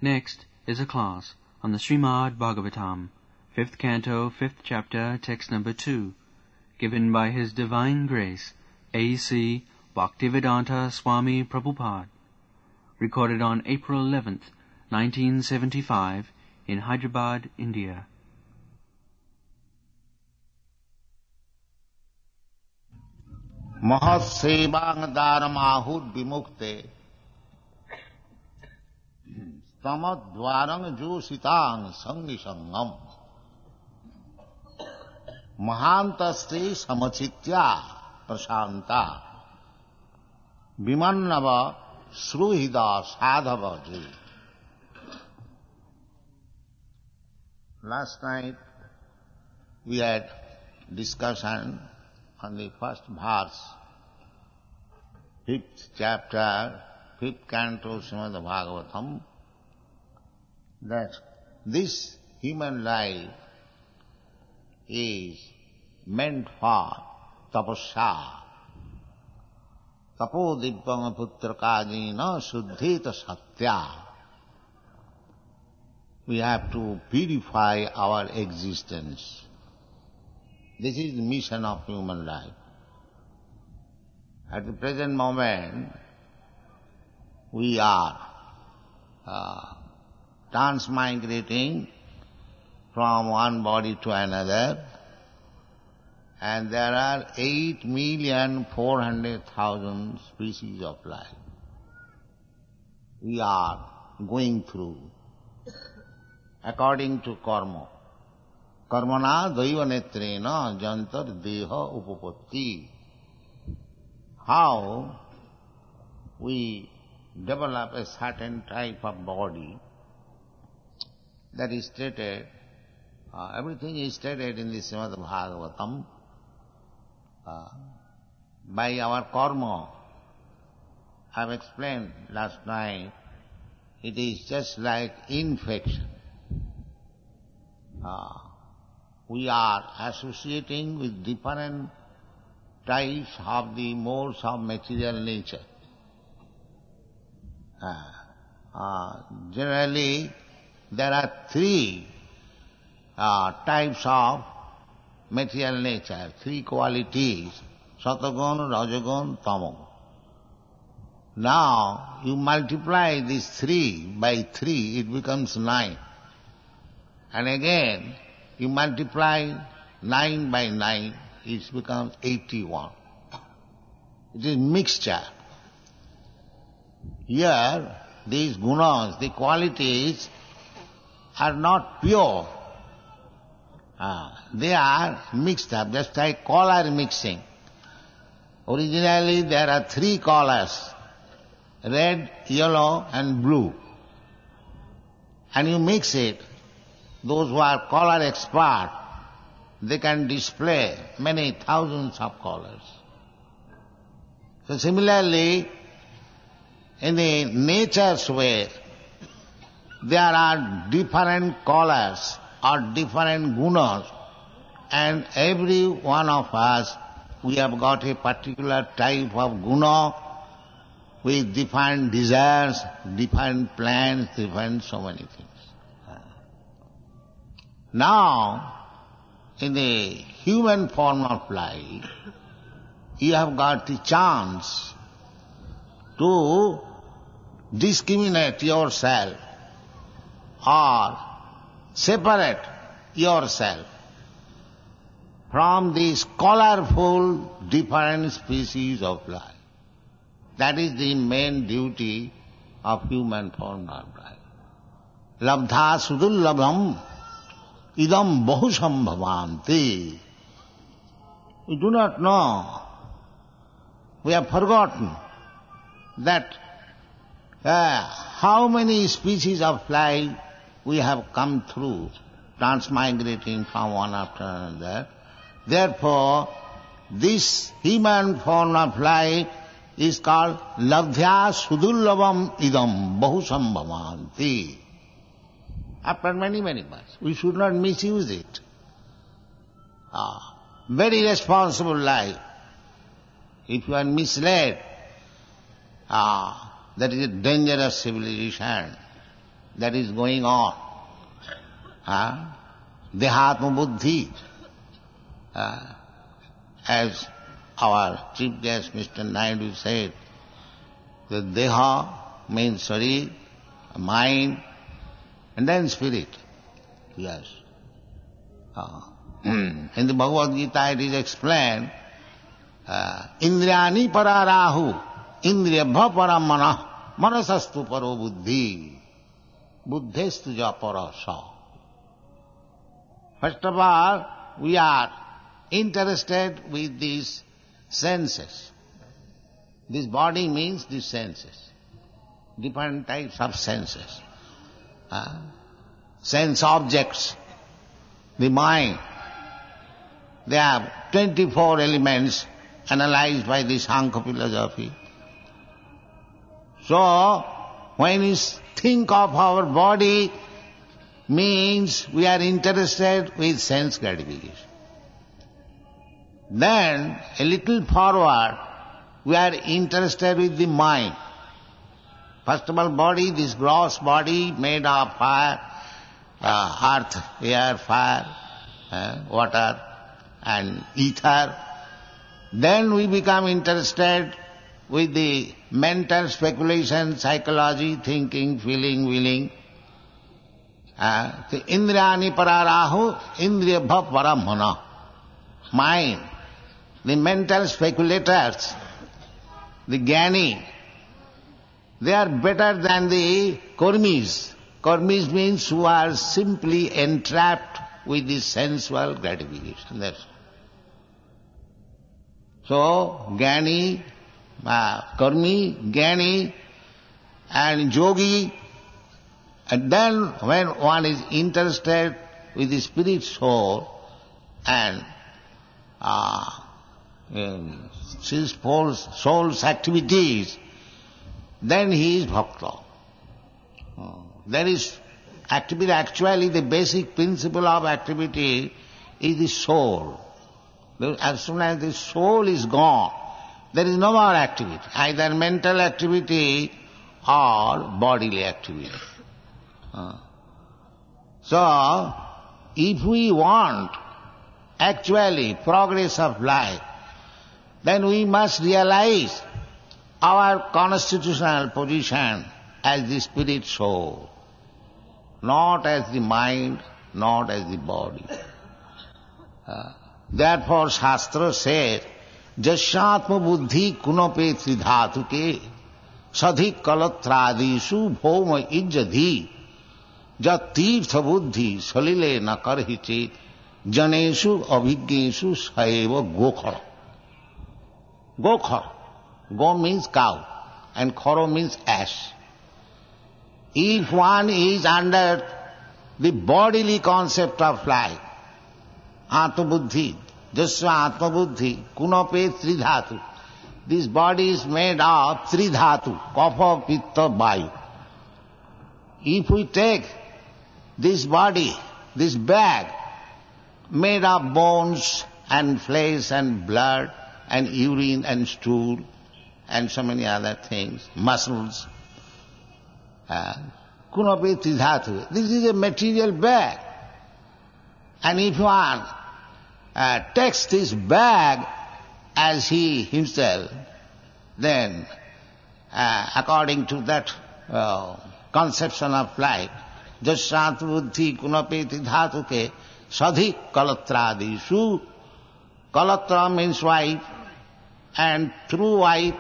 Next is a class on the Srimad Bhagavatam, 5th Canto, 5th Chapter, Text number 2, given by His Divine Grace, A.C. Bhaktivedanta Swami Prabhupada, recorded on April 11th, 1975, in Hyderabad, India. Mahat sevang dharamahud vimukte tamad dvarang jositang sangisangam mahantaste samachitya prasanta vimannava sruhida sadhavaji. Last night we had discussion on the first verse, 5th chapter, 5th canto Srimad Bhagavatam, that this human life is meant for tapasya. Tapo dibbang putrakadina suddhita satya. We have to purify our existence. This is the mission of human life. At the present moment, we are transmigrating from one body to another, and there are 8,400,000 species of life. We are going through according to karma. Karmana daiva netrena jantar deha upapatti. How we develop a certain type of body, that is stated, everything is stated in the Srimad Bhagavatam. By our karma, I have explained last night, it is just like infection. We are associating with different types of the modes of material nature. Generally, there are three types of material nature, three qualities, Satagun, Rajagun, Tamagun. Now, you multiply these three by 3, it becomes 9. And again, you multiply 9 by 9, it becomes 81. It is mixture. Here, these gunas, the qualities, are not pure. They are mixed up, just like color mixing. Originally, there are 3 colors, red, yellow, and blue. And you mix it. Those who are color expert, they can display many thousands of colors. So similarly, in the nature's way, there are different colors or different gunas, and every one of us, we have got a particular type of guna with different desires, different plans, different so many things. Now, in the human form of life, you have got the chance to discriminate yourself or separate yourself from these colorful different species of life. That is the main duty of human form of life. Labdha sudullabham idam bahusam bhavanti. We do not know. We have forgotten that how many species of life we have come through, transmigrating from one after another. Therefore, this human form of life is called labdhya sudullabam idam bahusam bhavanti. After many, many months, we should not misuse it. Very responsible life. If you are misled, that is a dangerous civilization. that is going on. Dehatma buddhi. As our chief guest Mr. Naidu said, the deha means sharir, mind, and then spirit. Yes. In the Bhagavad Gita it is explained, Indriyani pararahu, indriyabha paramana, manasastu paro buddhi, buddhestu ja parasa. First of all, we are interested with these senses. This body means these senses, different types of senses. Sense objects, the mind. There are 24 elements analyzed by the Sankhya philosophy. So, when we think of our body, means we are interested with sense gratification. Then, a little forward, we are interested with the mind. First of all, body, this gross body made of fire, earth, air, fire, water, and ether. Then we become interested with the mental speculation, psychology, thinking, feeling, willing. The Indriyani pararahu, indriyabha paramana. Mind, the mental speculators, the jnani, they are better than the karmis. Karmis means who are simply entrapped with the sensual gratification. That's so, jnani, karmi, jnani, and yogi. And then when one is interested with the spirit soul and his soul's activities, then he is bhakta. There is activity, actually the basic principle of activity is the soul. As soon as the soul is gone, there is no more activity, either mental activity or bodily activity. So, if we want actually progress of life, then we must realize our constitutional position as the spirit soul, not as the mind, not as the body. Therefore, Shastra says, Jasyatma buddhi kunape tridhatuke sadhik kalatradisu bhoma ijjadhi jat tirtha buddhi salile na karhichit janeshu abhigneshu saeva gokhara. Gokhara. Go means cow and kharo means ash. If one is under the bodily concept of life, Atma buddhi, Jasya Atma buddhi, kunape tridhatu. This body is made of tridhatu, kapha, pitta, vayu. If we take this body, this bag, made of bones and flesh and blood and urine and stool and so many other things, muscles, kunape tridhatu. This is a material bag. And if one takes this bag as he himself, then according to that conception of life, Jasyat buddhi kunapeti dhatuke sadhi kalatradisu. Kalatra means wife, and through wife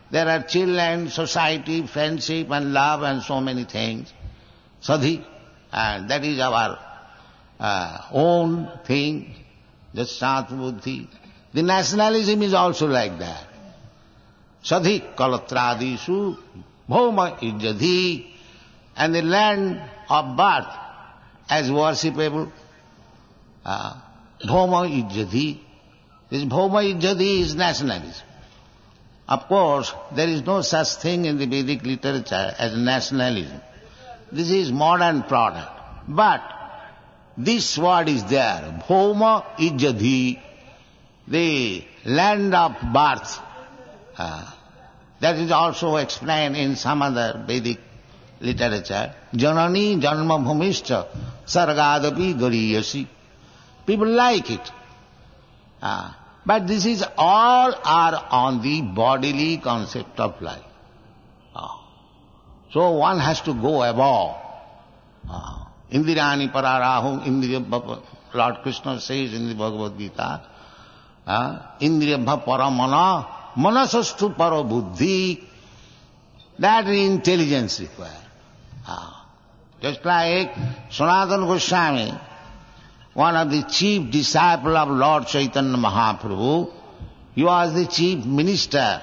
there are children, society, friendship and love and so many things. Sadhi, and that is our own thing, Jasyat buddhi. The nationalism is also like that. Sadhi kalatradisu bhoma ijjadhi, and the land of birth as worshipable. Bhoma ijjadhi. This bhoma ijjadhi is nationalism. Of course, there is no such thing in the Vedic literature as nationalism. This is modern product. But this word is there, bhoma ijjadhi, the land of birth. That is also explained in some other Vedic literature, Janani Janma Bhumischa Sargadapi Gariyasi. People like it. But this is all are on the bodily concept of life. So one has to go above. Indirani pararahu, Indriya, Lord Krishna says in the Bhagavad Gita, Indriyabha paramana, manasastu paro buddhi, that is intelligence required. Just like Sanatana Goswami, one of the chief disciples of Lord Chaitanya Mahaprabhu, he was the chief minister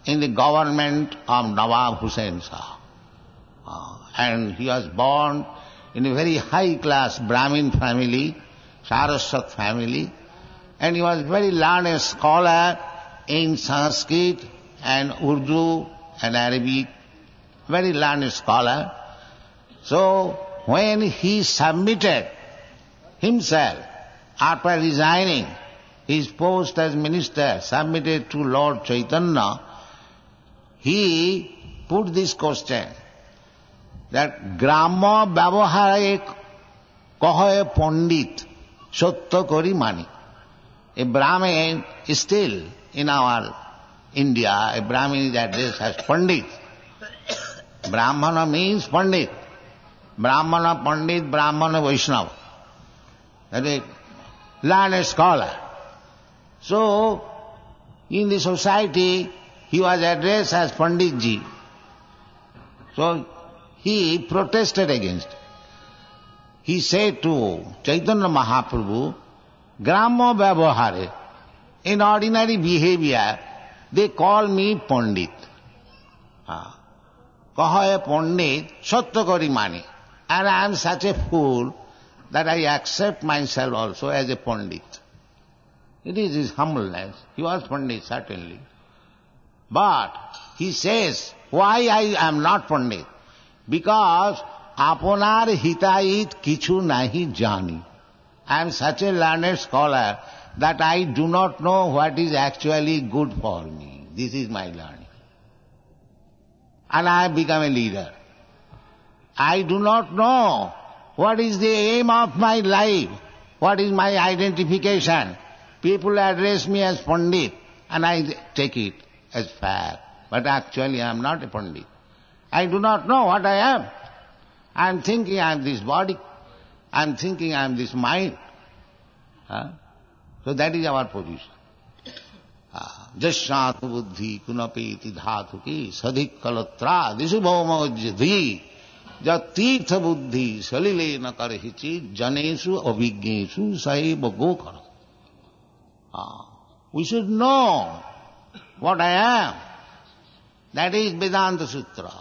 in the government of Nawab Hussain Shah. And he was born in a very high class Brahmin family, Saraswat family, and he was very learned scholar in Sanskrit and Urdu and Arabic, very learned scholar. So when he submitted himself, after resigning his post as minister, submitted to Lord Chaitanya, he put this question, that Grama Vyavahare Kahoye Pandit Satya Kari Mani. A Brahmin is still in our India, a Brahmin is addressed as Pandit. Brahmana means Pandit. Brahmana Pandit, Brahmana Vaishnava. That is learned scholar. So, in the society, he was addressed as Pandit ji. So, he protested against it. He said to Chaitanya Mahaprabhu, Grama Vyavahare, in ordinary behavior, they call me Pandit. Kahoye Pandit, Satya Kari Mani. And I am such a fool that I accept myself also as a Pandit. It is his humbleness. He was Pandit, certainly. But he says, why I am not Pandit? Because aponar hitait kichu nahi jani. I am such a learned scholar that I do not know what is actually good for me. This is my learning. And I have become a leader. I do not know what is the aim of my life, what is my identification. People address me as Pandit and I take it as fact. But actually I am not a Pandit. I do not know what I am. I am thinking I am this body. I am thinking I am this mind. So that is our position. Jasyātu buddhi kunapeti dhātu ki sadhik kalatra disubhomajadhi jatīrtha buddhi salilena karhichi janesu avignesu saiva gokara. We should know what I am. That is Vedanta Sutra.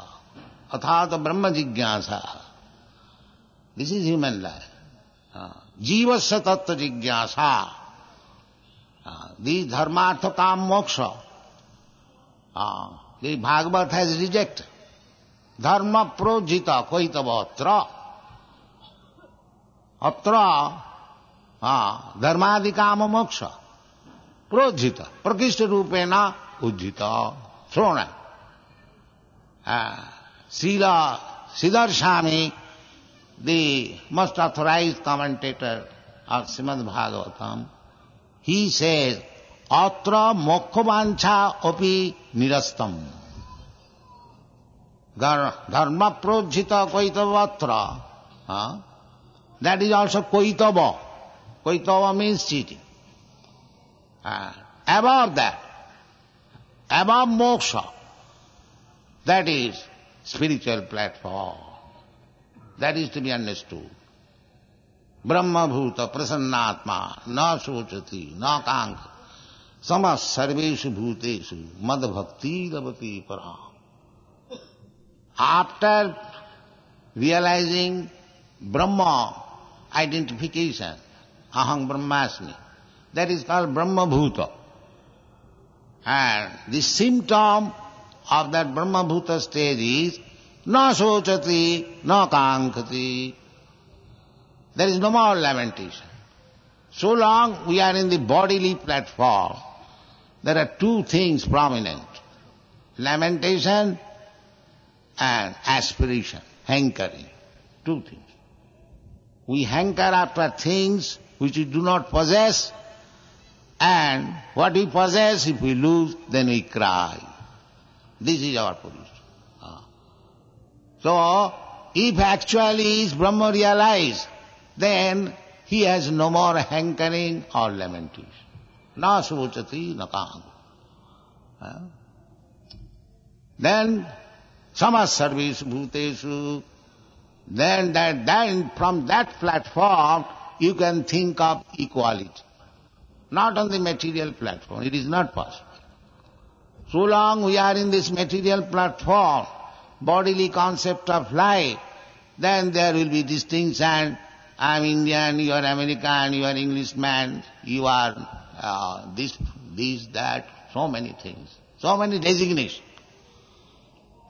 Athāta Brahma Jigyāsa. This is human life. Jivasya tattva jigyāsa. The dharmartha kam moksha. The Bhagavad has rejected. Dharma projita koitava atra. Atra dharmadi kama moksha. Projita. Prakishta rupena ujjita. Thrown. Srila Siddharthami, the most authorized commentator of Srimad Bhagavatam, he says, Atra mokkhavancha api nirastam. Dharma projita koitavatra. That is also koitava. Koitava means cheating. Above that, above moksha, that is spiritual platform. That is to be understood. Brahma bhuta prasannatma na sochati na kankha samas sarveshu bhuteshu mad bhakti lavati param. After realizing Brahma identification, aham brahmasmi, that is called Brahma bhuta. And the symptom of that Brahma bhuta stage is na sochati na kankhati. There is no more lamentation. So long we are in the bodily platform, there are two things prominent. Lamentation and aspiration, hankering. Two things. We hanker after things which we do not possess, and what we possess, if we lose, then we cry. This is our position. So, if actually is Brahma realized, then he has no more hankering or lamentation. Na sochati na kaang. Then, samas sarvesu bhutesu, then from that platform you can think of equality. Not on the material platform, it is not possible. So long we are in this material platform, bodily concept of life, then there will be distinction. I am Indian, you are American, you are Englishman, you are this, that, so many things, so many designations.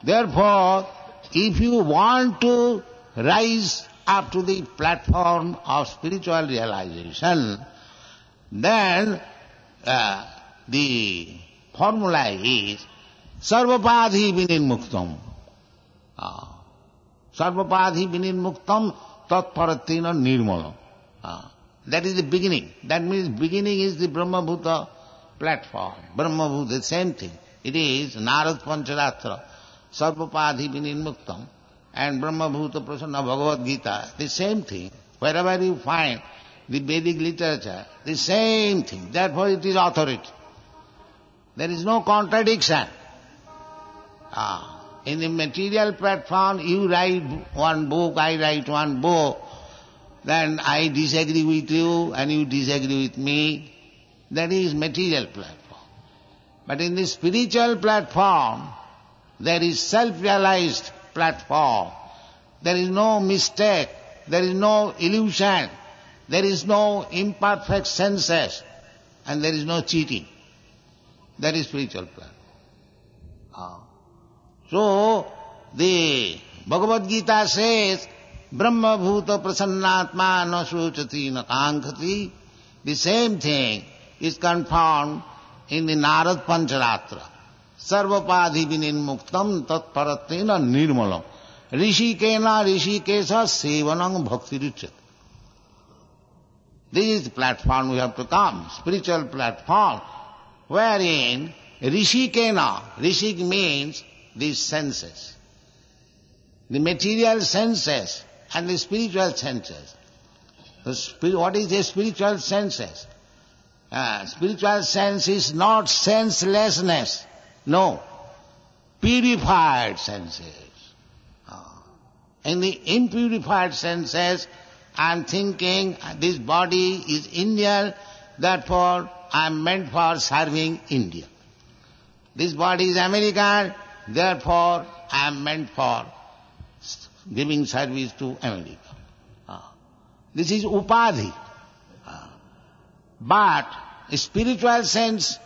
Therefore, if you want to rise up to the platform of spiritual realization, then the formula is sarvapadhi vinirmuktam. Sarvapadhi vinirmuktam tatparatina nirmalam. That is the beginning. That means beginning is the Brahma-bhuta platform. Brahma-bhuta, the same thing. It is Narad Pancharatra, sarvapadhi vinirmuktam, and Brahma-bhuta prasanna Bhagavad Gita, the same thing. Wherever you find the Vedic literature, the same thing. Therefore it is authority. There is no contradiction. In the material platform, you write one book, I write one book, then I disagree with you and you disagree with me. That is material platform. But in the spiritual platform, there is self-realized platform. There is no mistake, there is no illusion, there is no imperfect senses, and there is no cheating. That is spiritual platform. So, the Bhagavad Gita says, Brahma bhuta prasannatma na sochati na kankati. The same thing is confirmed in the Narad Pancharatra. Sarvapadhi vinirmuktam tat paratina nirmalam. Rishikena rishikesa sevanam bhakti ruchyate. This is the platform we have to come, spiritual platform, wherein rishikena, rishik means these senses, the material senses and the spiritual senses. What is the spiritual senses? Spiritual sense is not senselessness, no, purified senses. In the impurified senses, I am thinking this body is Indian, therefore I am meant for serving India. This body is American, therefore I am meant for giving service to America. This is upadhi. But spiritual sense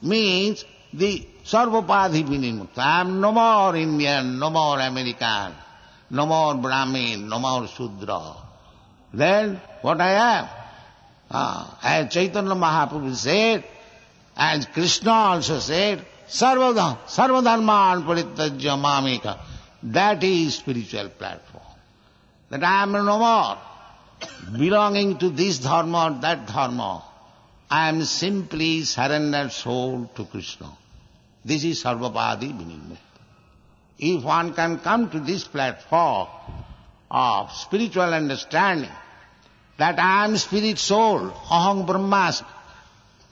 means the sarvapadhi vinimukta. I am no more Indian, no more American, no more Brahmin, no more Shudra. Then what I am? As Chaitanya Mahaprabhu said, as Krishna also said, sarvadharman parityajya mameka. That is spiritual platform. That I am no more belonging to this dharma or that dharma. I am simply surrendered soul to Krishna. This is sarvapadhi vinimukta. If one can come to this platform of spiritual understanding, that I am spirit soul, aham brahmasmi,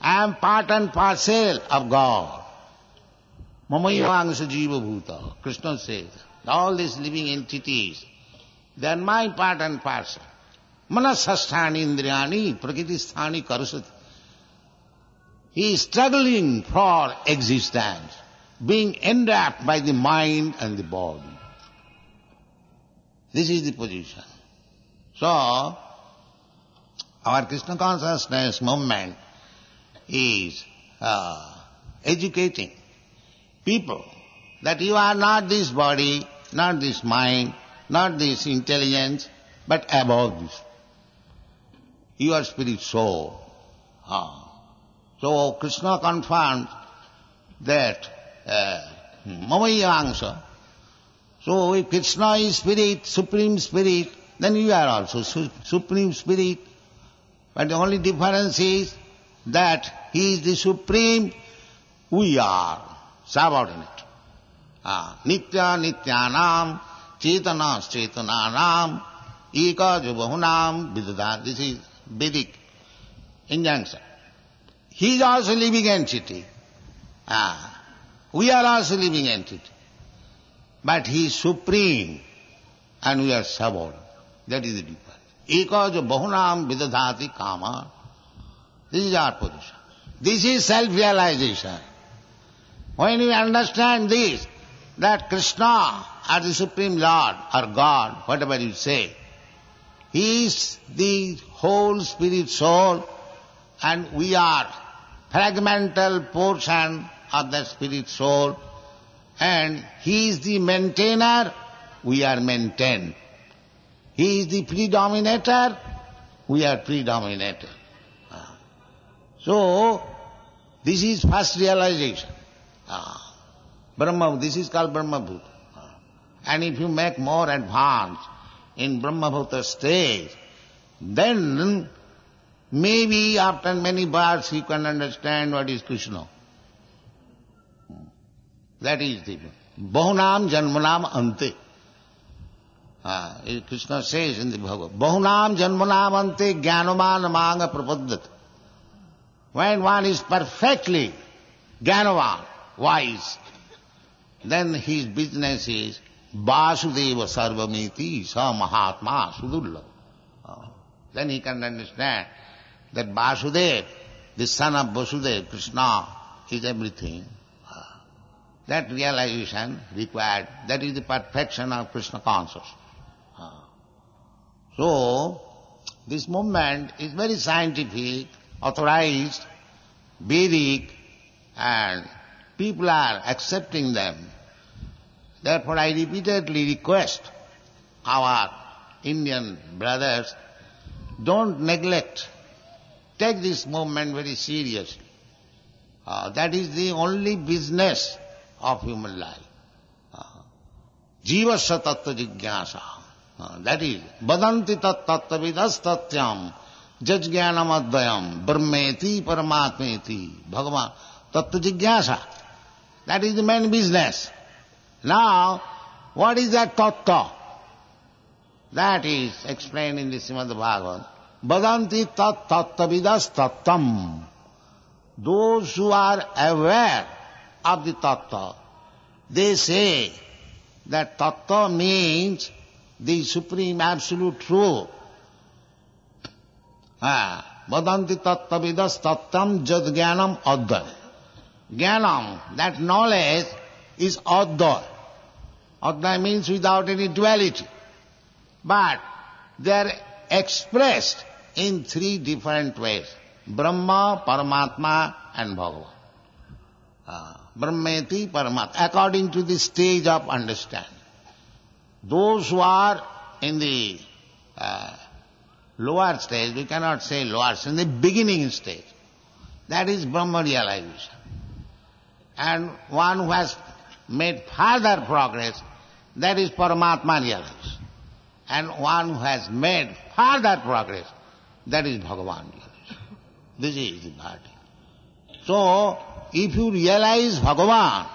I am part and parcel of God. Mamayavangsha jiva bhuta, Krishna says, all these living entities, they are my part and parcel. Manasasthani indriyani prakritisthani karusati. He is struggling for existence, being enwrapped by the mind and the body. This is the position. So, our Krishna consciousness movement is educating people that you are not this body, not this mind, not this intelligence, but above this. You are spirit soul. So Krishna confirmed that Mamaya Angsa, So if Krishna is spirit, supreme spirit, then you are also supreme spirit. But the only difference is that he is the supreme, we are subordinate. Nitya nityanam, chetana chetananam, eka jubahunam vidadha. This is Vedic injunction. He is also living entity. We are also living entity. But he is supreme and we are subordinate. That is the difference. Eka jubahunam vidadhati kama. This is our position. This is self-realization. When we understand this, that Krishna as the Supreme Lord or God, whatever you say, He is the whole spirit soul and we are fragmental portion of the spirit soul and He is the maintainer, we are maintained. He is the predominator, we are predominated. So, this is first realization. Brahma, this is called Brahma Bhuta. And if you make more advance in Brahma Bhuta stage, then maybe after many births you can understand what is Krishna. That is the Bahunam Janmanam Ante. Krishna says in the Bhagavad, Bahunam Janmanam Ante Jnanavan Manga Prapadat. When one is perfectly Jnanavan, wise, then his business is Vasudeva Sarvamiti Sa Mahatma Sudulla. Then he can understand that Vasudeva, the son of Vasudeva, Krishna, is everything. That realization required, that is the perfection of Krishna consciousness. So, this movement is very scientific, authorized, Vedic, and people are accepting them. Therefore I repeatedly request our Indian brothers, don't neglect, take this movement very seriously. That is the only business of human life. Jivasya tattva jigyasa. That is, badanti tat tattva vidas tatyam, jajjnanam advayam, brahmeti paramatmeti, Bhagavan, tattva jigyasa. That is the main business. Now, what is that tattva? That is explained in the Srimad Bhagavatam. Badanti tat tattva vidas tattam. Those who are aware of the tattva, they say that tattva means the supreme absolute truth. Badanti tattva vidas tattam jad jnanam advaya. Jnanam, that knowledge, is advaya. Advaya means without any duality. But they are expressed in three different ways. Brahma, Paramatma and Bhagavan. Brahmeti, Paramatma, according to the stage of understanding. Those who are in the lower stage, we cannot say lower stage, in the beginning stage, that is Brahma realization. And one who has made further progress, that is Paramatma realization. And one who has made further progress, that is Bhagavan realization. This is the bhati. So, if you realize Bhagavan,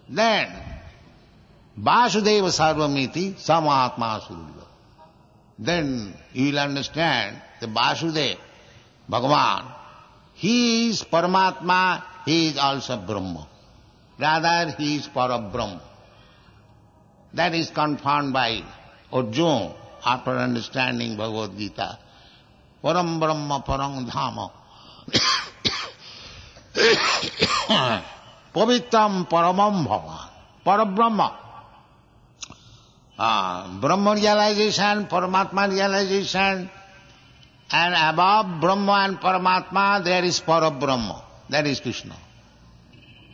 then Vasudeva Sarvamiti Samahatma Surulla. Then you will understand the Vasudeva, Bhagavan, he is Paramatma, he is also Brahma. Rather, he is Parabrahma. That is confirmed by Arjuna after understanding Bhagavad Gita. Param Brahma Parang Dhama. Pavitram Paramam Bhava. Parabrahma. Brahma realization, Paramatma realization, and above Brahma and Paramatma there is Parabrahma. That is Krishna.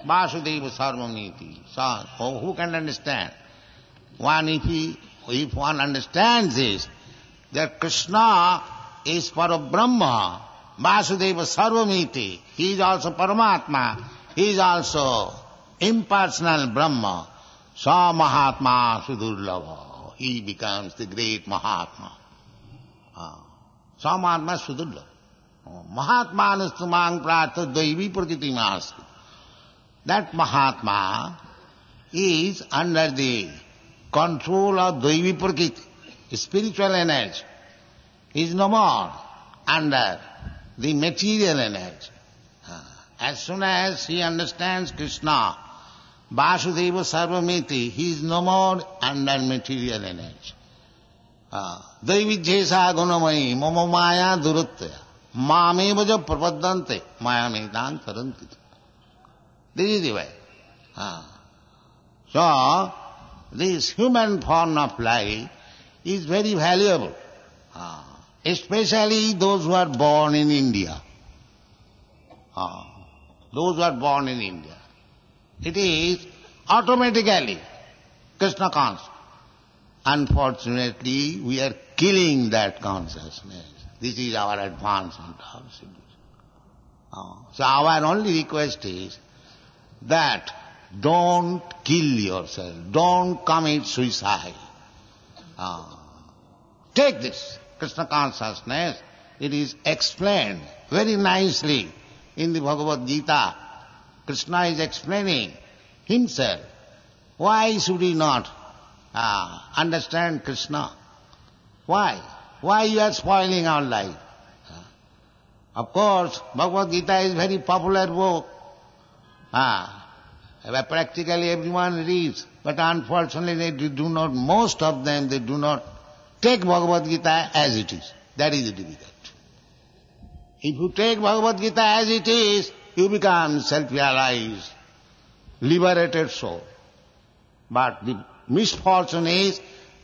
Vasudeva Sarvamiti. So, who can understand? If one understands this, that Krishna is Parabrahma, Vasudeva Sarvamiti, he is also Paramatma, he is also impersonal Brahma. Sa Mahatma Sudurlabha. He becomes the great Mahatma. Sa Mahatma Sudurlabha. Mahatmanastu mang prartha daivi prakriti mastu. That Mahatma is under the control of daivi prakriti, spiritual energy. He is no more under the material energy. As soon as he understands Krishna, Vasudeva Sarvamiti, he is no more under material energy. Daividhyesa gunamai mama maya duruttaya mamevaja prapaddante mayamedang taranti. This is the way. So, this human form of life is very valuable. Especially those who are born in India. Those who are born in India. It is automatically Krishna consciousness. Unfortunately, we are killing that consciousness. This is our advancement of civilization. So our only request is that don't kill yourself, don't commit suicide. Take this Krishna consciousness, it is explained very nicely in the Bhagavad Gita. Krishna is explaining himself. Why should we not understand Krishna? Why? Why you are spoiling our life? Of course, Bhagavad Gita is very popular book. Practically everyone reads, but unfortunately they do not, most of them, they do not take Bhagavad Gita as it is. That is difficult. If you take Bhagavad Gita as it is, you become self-realized, liberated soul. But the misfortune is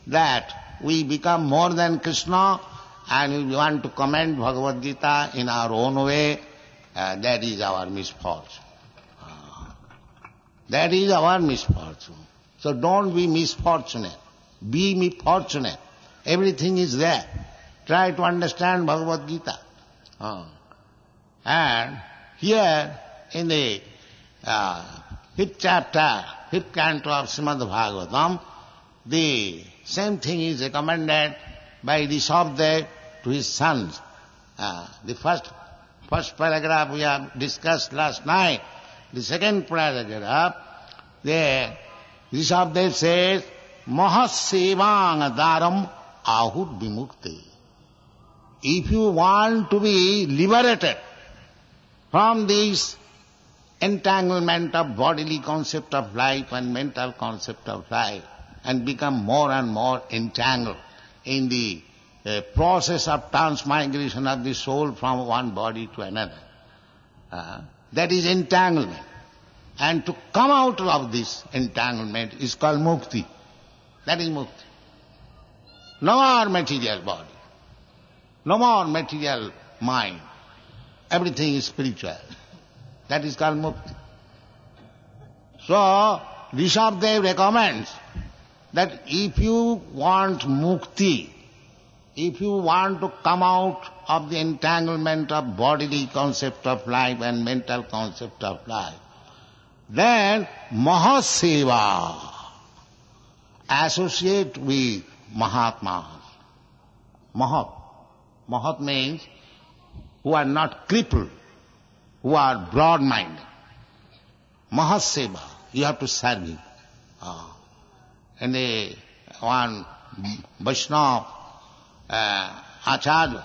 that we become more than Krishna and we want to comment Bhagavad Gita in our own way. That is our misfortune. That is our misfortune. So don't be misfortunate. Be fortunate. Everything is there. Try to understand Bhagavad Gita. And here in the 5th chapter, 5th canto of Srimad Bhagavatam, the same thing is recommended by Rishabhdev to his sons. The first paragraph we have discussed last night. The second paragraph, there Rishabhdev says, Mahasevang daram ahud vimukti. If you want to be liberated from this entanglement of bodily concept of life and mental concept of life and become more and more entangled in the process of transmigration of the soul from one body to another, that is entanglement. And to come out of this entanglement is called mukti. That is mukti. No more material body. No more material mind. Everything is spiritual. That is called mukti. So, Rishabhdev recommends that if you want mukti, if you want to come out of the entanglement of bodily concept of life and mental concept of life, then Mahaseva, associate with Mahatmas. Mahat means who are not crippled, who are broad-minded. Mahaseva, you have to serve him. And the one Vaishnava Acharya,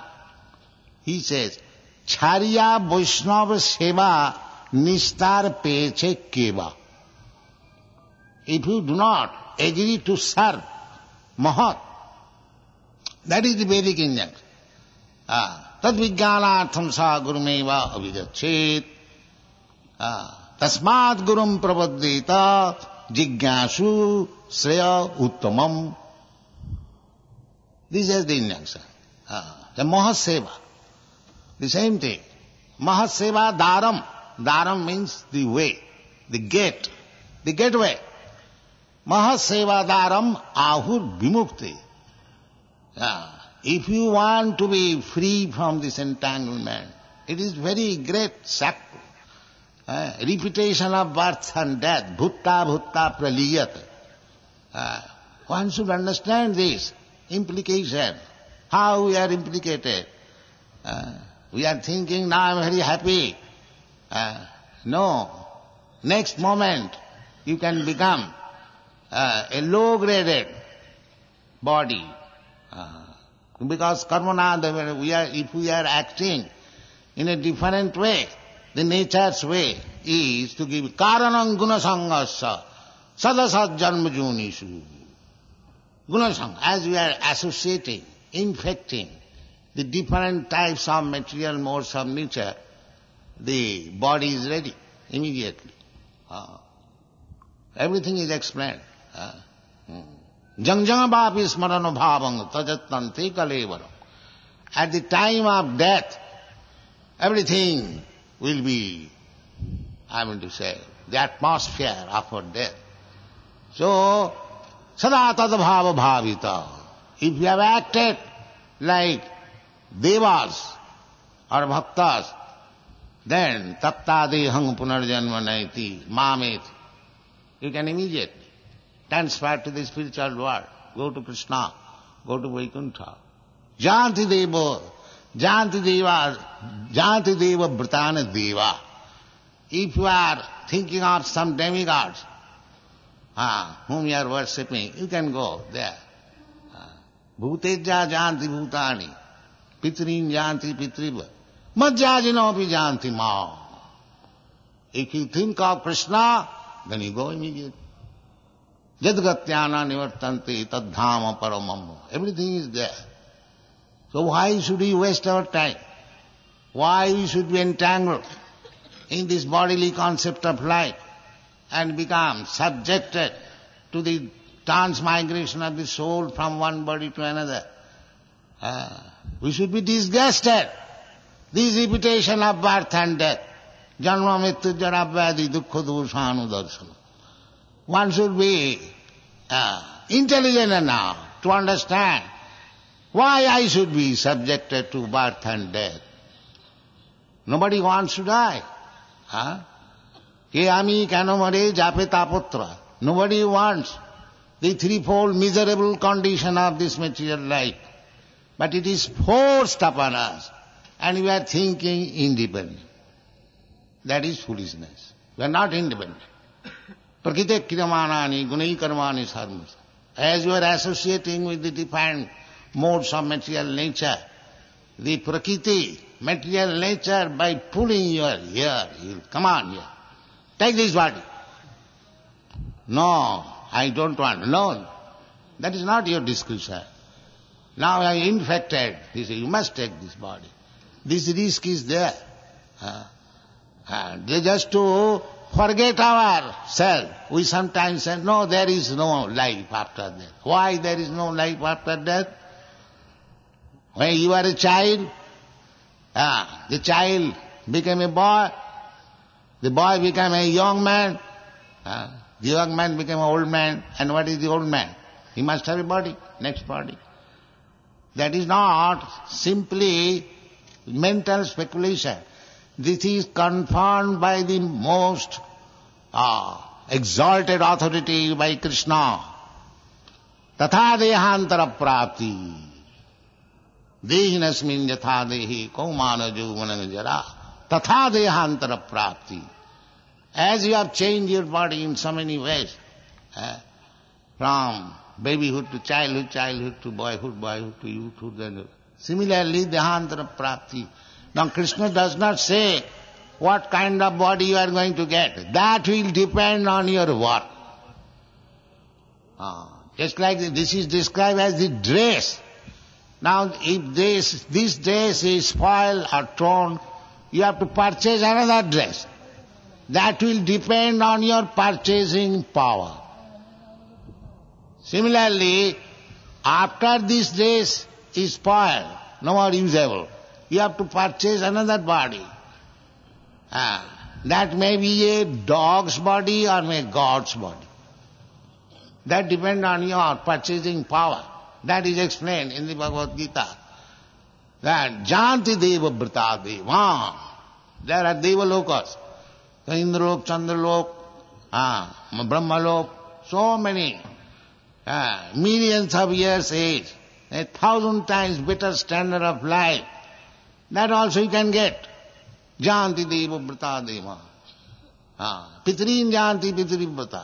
he says, Charya Vaishnava Seva Nistar Peche Keva. If you do not agree to serve Mahat, that is the Vedic injunction. Tad vijnanartham sa gurumeva avidachet. Tasmat gurum prapaddeta jignasu sreya uttamam. This is the injunction. The Mahaseva. The same thing. Mahaseva daram. Daram means the way, the gate, the gateway. Mahaseva daram ahur vimukti. If you want to be free from this entanglement, it is very great sacrifice. Repetition of birth and death, bhutta bhutta praliyat. One should understand this implication, how we are implicated. We are thinking, now I am very happy. No. Next moment, you can become a low-graded body. Because karmana, if we are acting in a different way, the nature's way is to give karanam gunasangasya sadasat janmajunishu. Gunasang, as we are associating, infecting the different types of material modes of nature, the body is ready immediately. Everything is explained. Jangjangabhapi smarano bhavang tajatante kalevaram. At the time of death, everything will be, the atmosphere of our death. So, sada tadabhava bhavita. If you have acted like devas or bhaktas, then tattadehang punarjanma naiti mamet. You can immediately transfer to the spiritual world. Go to Krishna, go to Vaikuntha. Janti deva bhratana deva. If you are thinking of some demigods whom you are worshipping, you can go there. Bhuteja janti bhutani, pitrin janti pitriva, majjajinopi janti ma. If you think of Krishna, then you go immediately. Jadgatyana nivartanti tadhama paramam. Everything is there. So why should we waste our time? Why we should be entangled in this bodily concept of life and become subjected to the transmigration of the soul from one body to another? We should be disgusted. This repetition of birth and death. Janma mrityu jara vyadhi dukkha doshanu darsana. One should be intelligent enough to understand why I should be subjected to birth and death. Nobody wants to die. Ke ami keno mare jape tapotra. Nobody wants the threefold miserable condition of this material life. But it is forced upon us, and we are thinking independent. That is foolishness. We are not independent. Prakite kriyamanani gunai karmani sarmasa. As you are associating with the defined modes of material nature, the prakriti, material nature, by pulling you here, you come on here. Take this body. No, I don't want. No, that is not your discretion. Now I am infected. They say, you must take this body. This risk is there. They just to forget ourselves. We sometimes say, no, there is no life after death. Why there is no life after death? When you are a child, the child became a boy, the boy became a young man, the young man became an old man, and what is the old man? He must have a body, next body. That is not simply mental speculation. This is confirmed by the most exalted authority, by Krishna. Tatha dehantara prapti. Dehinasmin yatha dehi kaumana jovanana jara. Tatha dehantara prapti. As you have changed your body in so many ways, from babyhood to childhood to boyhood to youthhood, and similarly dehantara prapti. Now Krishna does not say what kind of body you are going to get. That will depend on your work. Just like this is described as the dress. Now if this dress is spoiled or torn, you have to purchase another dress. That will depend on your purchasing power. Similarly, after this dress is spoiled, no more usable, you have to purchase another body. That may be a dog's body or may God's body. That depends on your purchasing power. That is explained in the Bhagavad Gita. That janti deva brata deva. There are deva lokas. Indralok, Chandralok, Brahmalok, so many millions of years age, 1,000 times better standard of life. That also you can get. Janti deva vrata deva. Pitrin janti pitri vrata.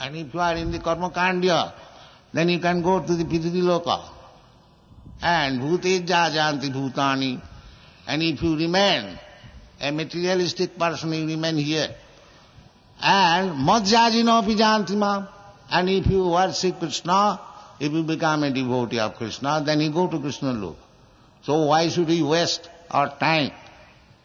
And if you are in the karma kandya, then you can go to the pitri loka. And bhuteja janti bhutani. And if you remain a materialistic person, you remain here. And madhyajino api janti ma. And if you worship Krishna, if you become a devotee of Krishna, then you go to Krishna loka. So why should we waste our time?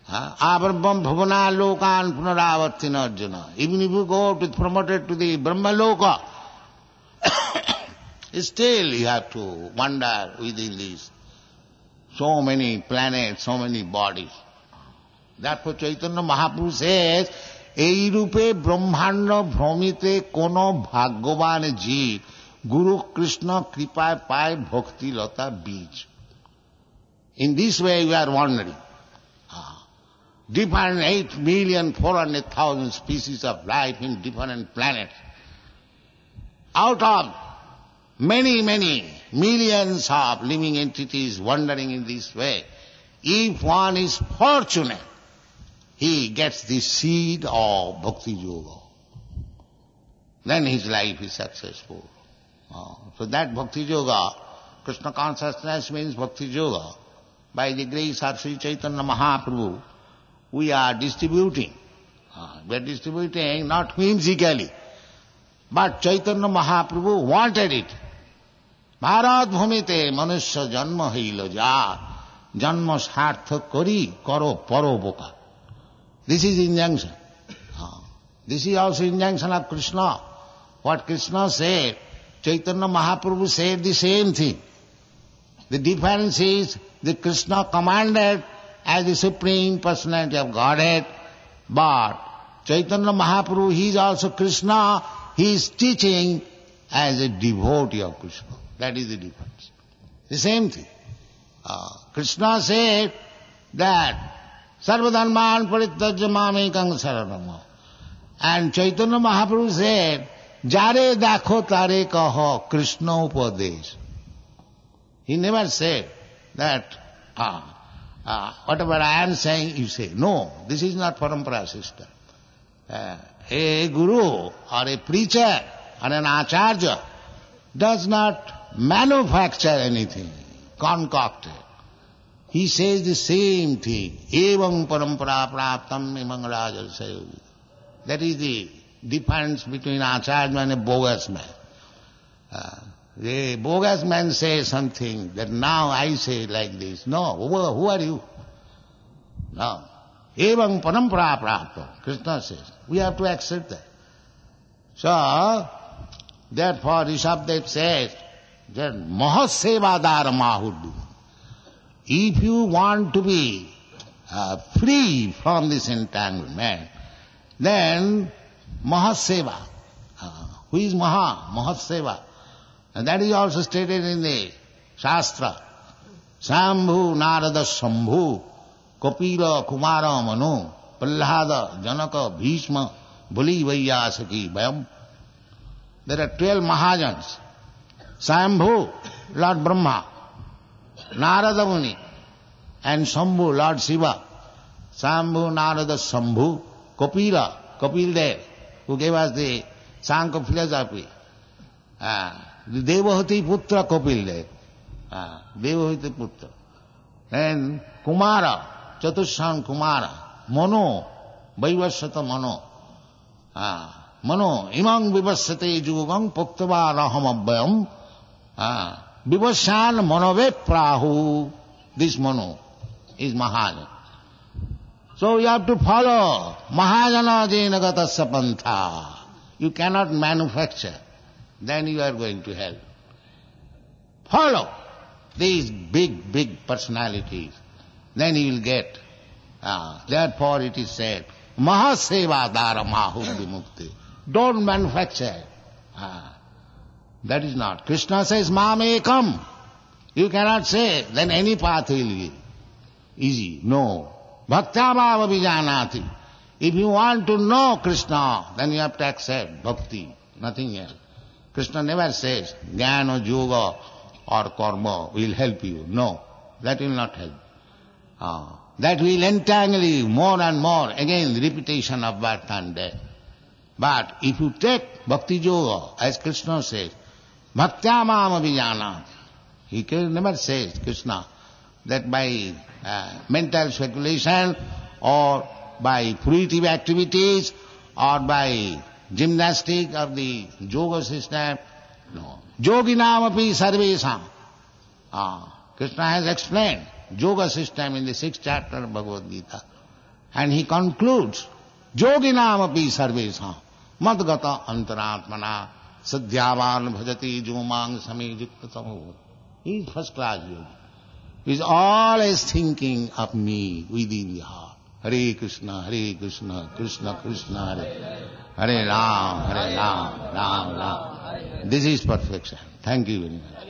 Abraham bhavana lokan punaravartina arjuna. Even if you go to promoted to the Brahma loka, still you have to wander within these so many planets, so many bodies. Therefore Chaitanya Mahaprabhu says, এই রূপে ব্রহ্মাণ্ড ভ্রমিতে কোন ভাগ্যবান জীব গুরু কৃষ্ণ কৃপায় পায় ভক্তিলতা বীজ. In this way we are wandering. Different 8,400,000 species of life in different planets. Out of many millions of living entities wandering in this way, if one is fortunate, he gets the seed of Bhakti Yoga. Then his life is successful. So that Bhakti Yoga, Krishna consciousness means Bhakti Yoga. By the grace of Sri Chaitanya Mahaprabhu, we are distributing. We are distributing not whimsically, but Chaitanya Mahaprabhu wanted it. Bharat bhumite manusya janma hailo ja, janma sarthak kori karo paropoka. This is injunction. This is also injunction of Krishna. What Krishna said, Chaitanya Mahaprabhu said the same thing. The difference is that Krishna commanded as the Supreme Personality of Godhead, but Chaitanya Mahaprabhu, he is also Krishna, he is teaching as a devotee of Krishna. That is the difference. The same thing. Krishna said that Sarvadharman parityajya mamekang saranam. And Chaitanya Mahaprabhu said, Jare dakho tare kaho Krishna upadesh. He never said that, whatever I am saying, you say. No, this is not parampara system. A guru or a preacher or an acharya does not manufacture anything, concocted. He says the same thing. Evam parampara praptam imang rajasayogi. That is the difference between acharya and a bogus man. The bogus man says something that now I say like this. No, who are you? No. Evam parampara praptam. Krishna says. We have to accept that. So, therefore Rishabdev says that mahasevadara mahuddu. If you want to be free from this entanglement, then Mahaseva. Who is Maha? Mahaseva. And that is also stated in the Shastra. Sambhu Narada Sambhu Kapila Kumara Manu Prahlada Janaka Bhishma Bali Vaiyasaki Bhayam. There are 12 Mahajans. Sambhu, Lord Brahma, Narada Muni, and Sambhu, Lord Shiva. Sambhu, Narada, Sambhu, Kapila, Kapil Dev, who gave us the Sankhya philosophy. The Devahati Putra Kapil Dev. Devahati Putra. And Kumara, Chatushan Kumara, Mano, Vaivasvata Mano. Mano, Imang Vivassate Jugam Puktava Rahamabhyam. Vivasyan Manove Prahu. This Mano is Mahajana. So you have to follow Mahajana Jenagatasya Pantha. You cannot manufacture. Then you are going to hell. Follow these big personalities. Then you will get. Therefore it is said, Mahaseva Dara Mahuddi Mukti. Don't manufacture. That is not. Krishna says, Mamekam. You cannot say, then any path will be easy. No. Bhaktyabhava vijanati. If you want to know Krishna, then you have to accept bhakti, nothing else. Krishna never says, Jnana, Yoga or Karma will help you. No, that will not help. That will entangle you more and more. Again, repetition of birth and death. But if you take Bhakti Yoga, as Krishna says, Bhaktya Mam Abhijanat, he never says, Krishna, that by mental speculation or by fruitive activities or by gymnastic of the yoga system. No. Yoginam api sarvesam. Krishna has explained yoga system in the 6th chapter of Bhagavad Gita. And he concludes, Yoginam api sarvesam madgata antaratmana sadhyavan bhajati jumang samijukta tamo. He is first class yogi. He is always thinking of me within the heart. Hare Krishna, Krishna Krishna, Hare Ram, Ram Ram. This is perfection. Thank you very much.